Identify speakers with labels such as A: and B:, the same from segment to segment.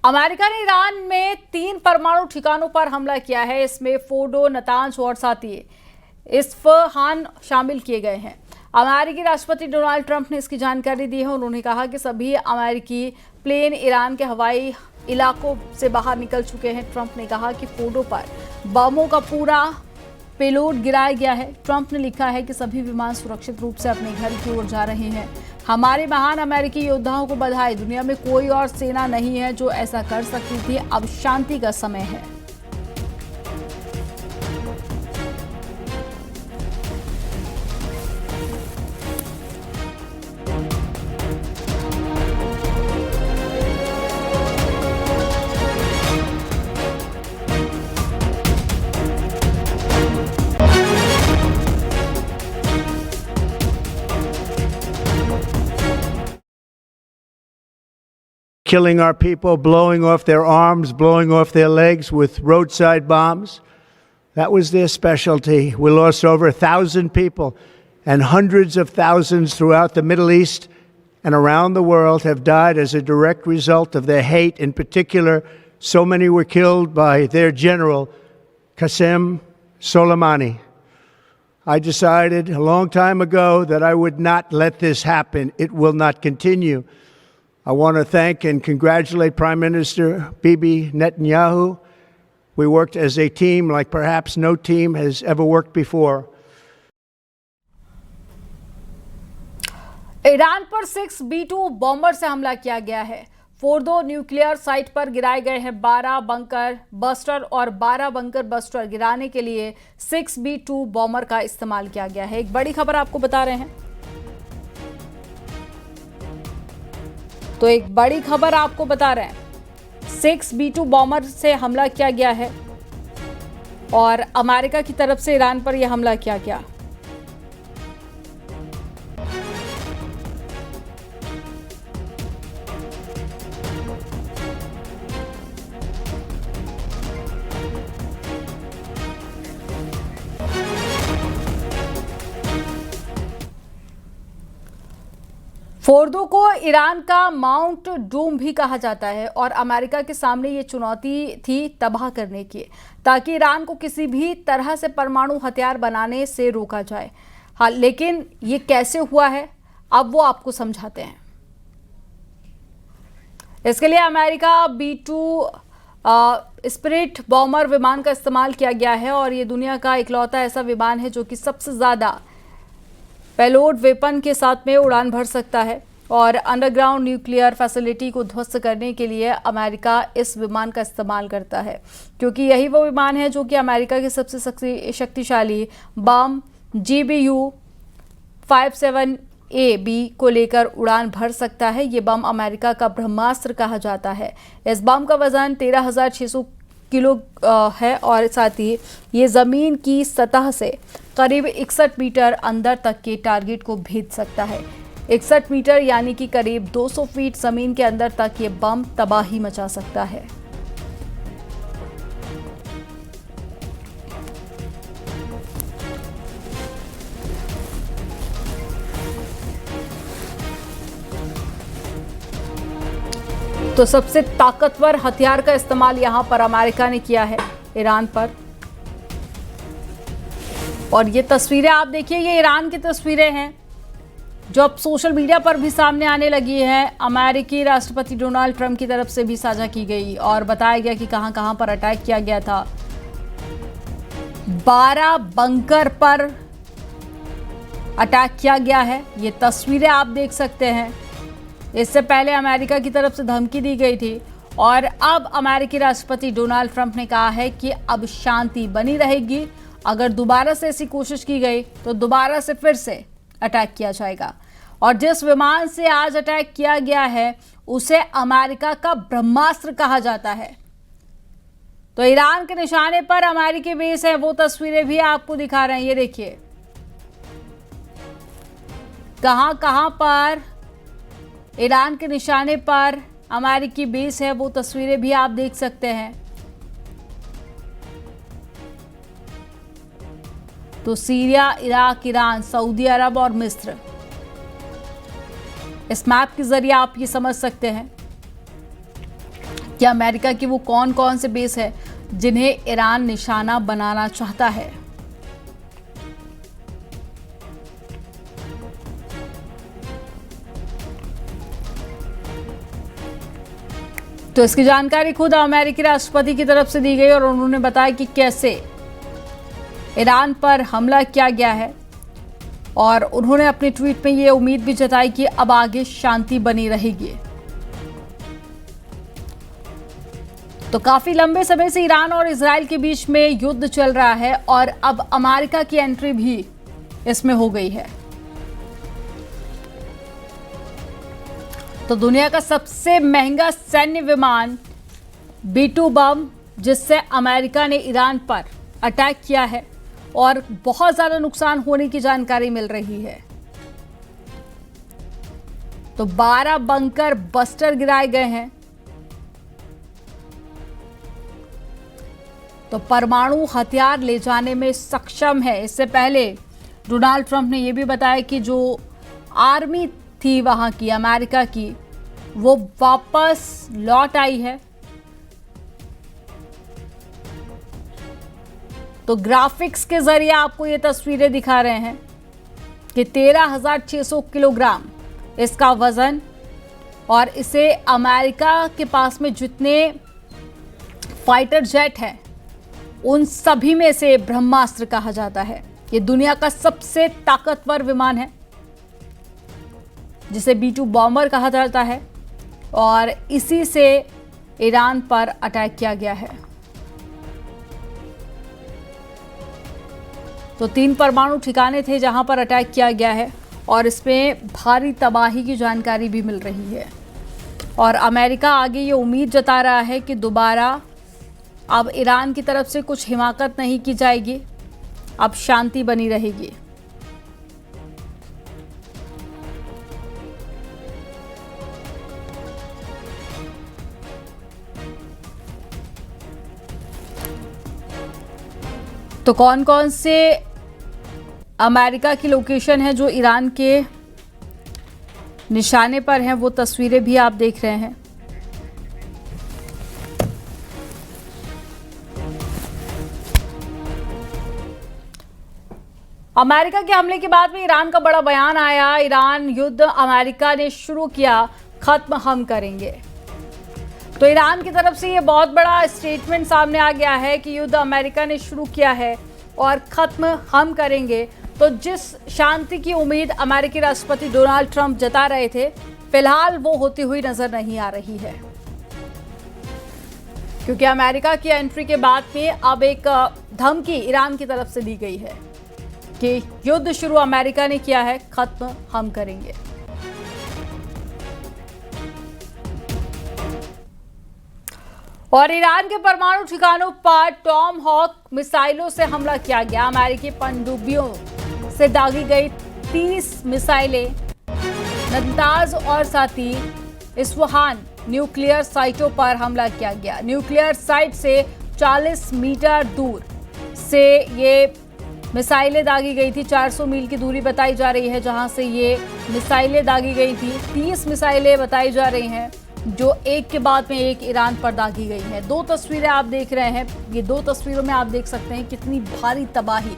A: America ने Iran में 3 परमाणु ठिकानों पर हमला किया है। इसमें फोर्डो, नतांज और साथी इस्फहान शामिल किए गए हैं। अमेरिकी राष्ट्रपति डोनाल्ड ट्रंप ने इसकी जानकारी दी है। उन्होंने कहा कि सभी अमेरिकी प्लेन ईरान के हवाई इलाकों से बाहर निकल चुके हैं। ट्रंप ने कहा कि फोर्डो पर बमों का पूरा पेलोड गिराया गया है। ट्रंप ने लिखा है कि सभी विमान सुरक्षित रूप से अपने घर की ओर जा रहे हैं। हमारे महान अमेरिकी योद्धाओं को बधाई। दुनिया में कोई और सेना नहीं है जो ऐसा कर सकती थी। अब शांति का समय है।
B: Killing our people, blowing off their arms, blowing off their legs with roadside bombs. That was their specialty. We lost over 1,000 people, and hundreds of thousands throughout the Middle East and around the world have died as a direct result of their hate. In particular, so many were killed by their general, Qasem Soleimani. I decided a long time ago that I would not let this happen. It will not continue. I want to thank and congratulate Prime Minister Bibi Netanyahu. We worked as a team like perhaps no team has ever worked before.
A: Iran पर 6B-2 bomber से हमला किया गया है। Fordow nuclear site पर गिराए गए हैं 12 बंकर बस्टर और 12 बंकर बस्टर गिराने के लिए 6B-2 बॉम्बर का इस्तेमाल किया गया है। एक बड़ी खबर आपको बता रहे हैं। तो एक बड़ी खबर आपको बता रहे हैं, 6B-2 बॉम्बर से हमला किया गया है और अमेरिका की तरफ से ईरान पर यह हमला किया गया। फोर्दो को ईरान का माउंट डूम भी कहा जाता है और अमेरिका के सामने ये चुनौती थी तबाह करने की, ताकि ईरान को किसी भी तरह से परमाणु हथियार बनाने से रोका जाए। हाँ, लेकिन ये कैसे हुआ है अब वो आपको समझाते हैं। इसके लिए अमेरिका B-2 स्पिरिट बॉम्बर विमान का इस्तेमाल किया गया है और ये दुनिया का इकलौता ऐसा विमान है जो कि सबसे ज़्यादा पेलोड वेपन के साथ में उड़ान भर सकता है और अंडरग्राउंड न्यूक्लियर फैसिलिटी को ध्वस्त करने के लिए अमेरिका इस विमान का इस्तेमाल करता है, क्योंकि यही वो विमान है जो कि अमेरिका के सबसे शक्तिशाली बम GBU-57AB को लेकर उड़ान भर सकता है। ये बम अमेरिका का ब्रह्मास्त्र कहा जाता है। इस बम का वजन 13,600 किलो है और साथ ही ये ज़मीन की सतह से करीब 61 मीटर अंदर तक के टारगेट को भेज सकता है। 61 मीटर यानी कि करीब 200 फीट ज़मीन के अंदर तक ये बम तबाही मचा सकता है। तो सबसे ताकतवर हथियार का इस्तेमाल यहां पर अमेरिका ने किया है ईरान पर। और ये तस्वीरें आप देखिए, ये ईरान की तस्वीरें हैं जो अब सोशल मीडिया पर भी सामने आने लगी है। अमेरिकी राष्ट्रपति डोनाल्ड ट्रंप की तरफ से भी साझा की गई और बताया गया कि कहां कहां पर अटैक किया गया था। 12 बंकर पर अटैक किया गया है। ये तस्वीरें आप देख सकते हैं। इससे पहले अमेरिका की तरफ से धमकी दी गई थी और अब अमेरिकी राष्ट्रपति डोनाल्ड ट्रंप ने कहा है कि अब शांति बनी रहेगी। अगर दोबारा से ऐसी कोशिश की गई तो दोबारा से फिर से अटैक किया जाएगा। और जिस विमान से आज अटैक किया गया है उसे अमेरिका का ब्रह्मास्त्र कहा जाता है। तो ईरान के निशाने पर अमेरिकी बेस है, वो तस्वीरें भी आपको दिखा रहे हैं। ये देखिए कहां कहां पर ईरान के निशाने पर अमेरिकी बेस है, वो तस्वीरें भी आप देख सकते हैं। तो सीरिया, इराक, ईरान, सऊदी अरब और मिस्र, इस मैप के जरिए आप ये समझ सकते हैं कि अमेरिका की वो कौन कौन से बेस है जिन्हें ईरान निशाना बनाना चाहता है। तो इसकी जानकारी खुद अमेरिकी राष्ट्रपति की तरफ से दी गई और उन्होंने बताया कि कैसे ईरान पर हमला किया गया है और उन्होंने अपने ट्वीट में ये उम्मीद भी जताई कि अब आगे शांति बनी रहेगी। तो काफी लंबे समय से ईरान और इजराइल के बीच में युद्ध चल रहा है और अब अमेरिका की एंट्री भी इसमें हो गई है। तो दुनिया का सबसे महंगा सैन्य विमान B-2 बम जिससे अमेरिका ने ईरान पर अटैक किया है और बहुत ज्यादा नुकसान होने की जानकारी मिल रही है। तो 12 बंकर बस्टर गिराए गए हैं। तो परमाणु हथियार ले जाने में सक्षम है। इससे पहले डोनाल्ड ट्रंप ने यह भी बताया कि जो आर्मी थी वहां की अमेरिका की वो वापस लौट आई है। तो ग्राफिक्स के जरिए आपको ये तस्वीरें दिखा रहे हैं कि 13,600 किलोग्राम इसका वजन और इसे अमेरिका के पास में जितने फाइटर जेट हैं उन सभी में से ब्रह्मास्त्र कहा जाता है। ये दुनिया का सबसे ताकतवर विमान है जिसे B-2 बॉम्बर कहा जाता है और इसी से ईरान पर अटैक किया गया है। तो 3 परमाणु ठिकाने थे जहां पर अटैक किया गया है और इसमें भारी तबाही की जानकारी भी मिल रही है। और अमेरिका आगे ये उम्मीद जता रहा है कि दोबारा अब ईरान की तरफ से कुछ हिमाकत नहीं की जाएगी, अब शांति बनी रहेगी। तो कौन कौन से अमेरिका की लोकेशन है जो ईरान के निशाने पर हैं वो तस्वीरें भी आप देख रहे हैं। अमेरिका के हमले के बाद में ईरान का बड़ा बयान आया। ईरान युद्ध अमेरिका ने शुरू किया, खत्म हम करेंगे। तो ईरान की तरफ से ये बहुत बड़ा स्टेटमेंट सामने आ गया है कि युद्ध अमेरिका ने शुरू किया है और खत्म हम करेंगे। तो जिस शांति की उम्मीद अमेरिकी राष्ट्रपति डोनाल्ड ट्रंप जता रहे थे, फिलहाल वो होती हुई नजर नहीं आ रही है, क्योंकि अमेरिका की एंट्री के बाद में अब एक धमकी ईरान की तरफ से दी गई है कि युद्ध शुरू अमेरिका ने किया है, खत्म हम करेंगे। और ईरान के परमाणु ठिकानों पर टॉम हॉक मिसाइलों से हमला किया गया। अमेरिकी पनडुब्बियों से दागी गई 30 मिसाइलें नतांज और साथ ही इस्फहान न्यूक्लियर साइटों पर हमला किया गया। न्यूक्लियर साइट से 40 मीटर दूर से ये मिसाइलें दागी गई थी। 400 मील की दूरी बताई जा रही है जहां से ये मिसाइलें दागी गई थी। 30 मिसाइलें बताई जा रही हैं जो एक के बाद में एक ईरान पर दागी गई हैं। 2 तस्वीरें आप देख रहे हैं। ये 2 तस्वीरों में आप देख सकते हैं कितनी भारी तबाही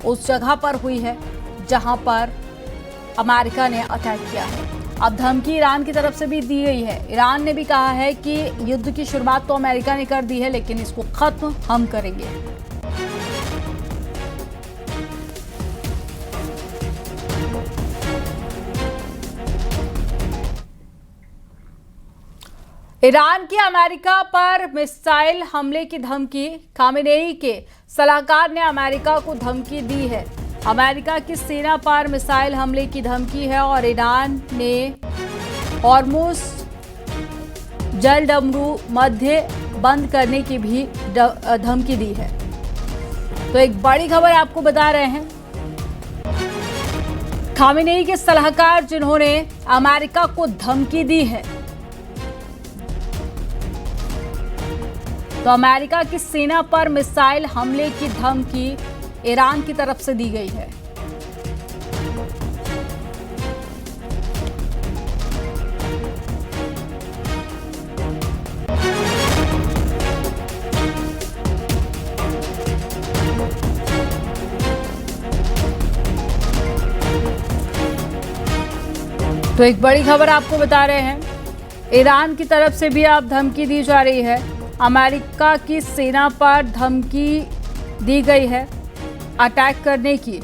A: उस जगह पर हुई है जहां पर अमेरिका ने अटैक किया है। अब धमकी ईरान की तरफ से भी दी गई है। ईरान ने भी कहा है कि युद्ध की शुरुआत तो अमेरिका ने कर दी है, लेकिन इसको खत्म हम करेंगे। ईरान की अमेरिका पर मिसाइल हमले की धमकी। खामेनेई के सलाहकार ने अमेरिका को धमकी दी है। अमेरिका की सेना पर मिसाइल हमले की धमकी है और ईरान ने हॉर्मुज जलडमरू मध्य बंद करने की भी धमकी दी है। तो एक बड़ी खबर आपको बता रहे हैं। खामेनेई के सलाहकार जिन्होंने अमेरिका को धमकी दी है, तो अमेरिका की सेना पर मिसाइल हमले की धमकी ईरान की तरफ से दी गई है। तो एक बड़ी खबर आपको बता रहे हैं, ईरान की तरफ से भी अब धमकी दी जा रही है। अमेरिका की सेना पर धमकी दी गई है अटैक करने की।